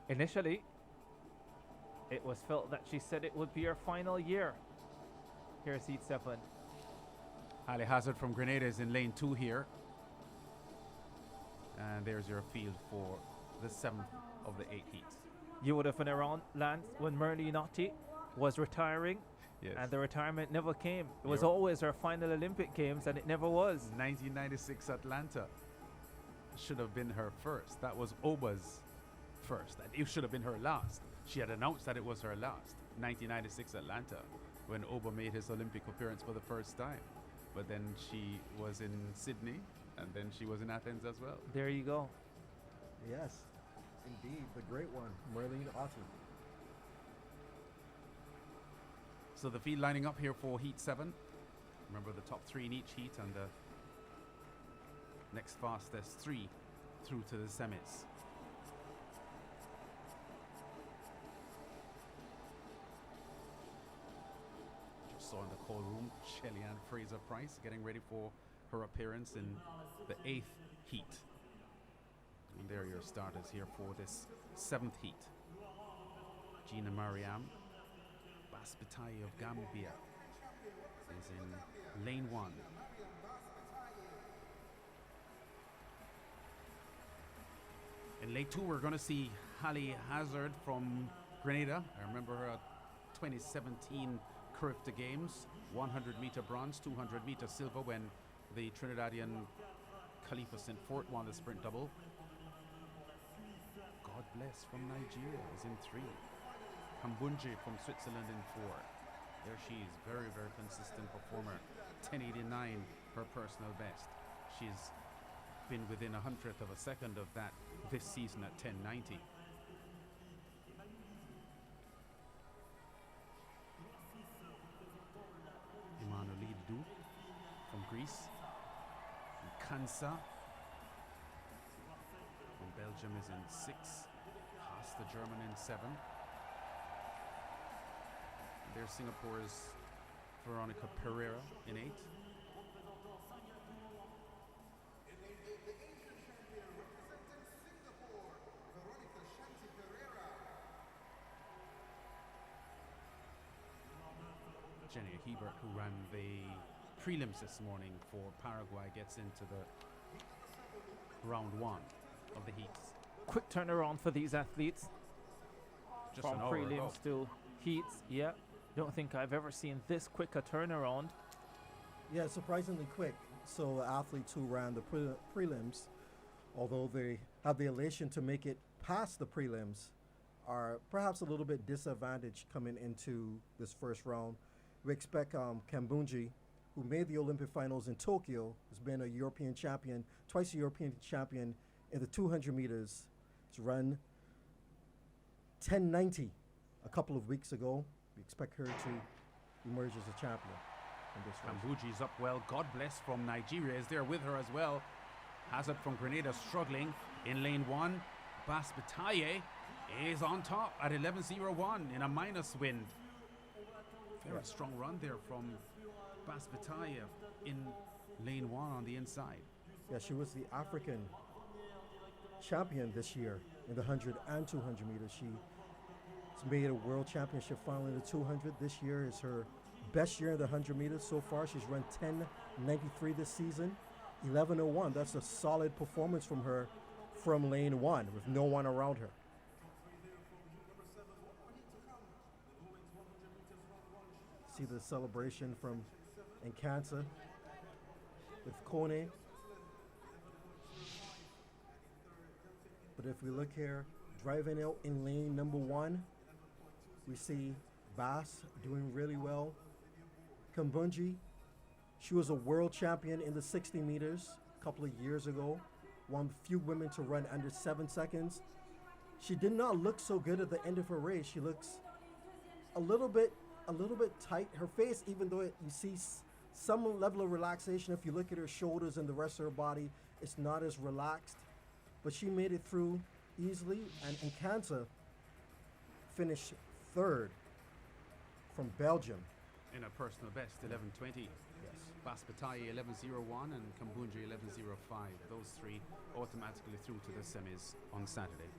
Initially, it was felt that she said it would be her final year. Here's heat 7. Halle Hazard from Grenada is in lane 2 here. And there's your field for the 7th of the 8 heats. You would have been around, Lance, when Merlinotti was retiring. Yes. And the retirement never came. It was always her final Olympic Games, and it never was. 1996 Atlanta should have been her first. That was Oba's first. And it should have been her last. She had announced that it was her last. 1996 Atlanta, when Oba made his Olympic appearance for the first time. But then she was in Sydney, and then she was in Athens as well. There you go. Yes, indeed, the great one, Merlinotti. So the field lining up here for Heat 7. Remember the top 3 in each heat, and the next fastest 3 through to the semis. Just saw in the call room Shelly-Ann Fraser-Price getting ready for her appearance in the 8th heat. And there are your starters here for this 7th heat. Gina Mariam Basbitaye of Gambia is in lane 1. In lane 2, we're going to see Halle Hazard from Grenada. I remember her at 2017 Carifta Games, 100-meter bronze, 200-meter silver when the Trinidadian Khalifa St. Fort won the sprint double. God Bless from Nigeria is in 3. Kambunji from Switzerland in 4. There she is, very, very consistent performer. 1089, her personal best. She's been within 100th of a second of that this season at 1090. Emanuelidou from Greece. Kansa from Belgium is in 6. Haas, the German, in 7. There's Singapore's Veronica Pereira in 8. Jenny Hebert, who ran the prelims this morning for Paraguay, gets into the round 1 of the heats. Quick turnaround for these athletes. Just from an hour ago. prelims to heats. Yeah, don't think I've ever seen this quick a turnaround. Yeah, surprisingly quick. So athletes who ran the prelims, although they have the elation to make it past the prelims, are perhaps a little bit disadvantaged coming into this first round. We expect Kambunji, who made the Olympic finals in Tokyo, has been a European champion, twice a European champion in the 200 meters. Has run 1090 a couple of weeks ago. We expect her to emerge as a champion in this race. Kambuji's up well. God Bless from Nigeria is there with her as well. Hazard from Grenada struggling in lane 1. Basbitaye is on top at 11.01 in a minus wind. Very strong run there from Basbitaye in lane 1 on the inside. Yeah, she was the African champion this year in the 100 and 200 meters. She's made a world championship final in the 200. This year is her best year in the 100 meters so far. She's run 10.93 this season, 11.01. That's a solid performance from her from lane 1 with no one around her. See the celebration from Nkansa with Kone. But if we look here, driving out in lane number 1, we see Bass doing really well. Kambunji, she was a world champion in the 60 meters a couple of years ago. One of the few women to run under 7 seconds. She did not look so good at the end of her race. She looks a little bit tight. Her face, even though you see some level of relaxation, if you look at her shoulders and the rest of her body, it's not as relaxed. But she made it through easily, and Nkansa finished 3rd from Belgium. In a personal best, 11.20. Yes. Basbitaye 11.01 and Kambunji 11.05. Those 3 automatically through to the semis on Saturday.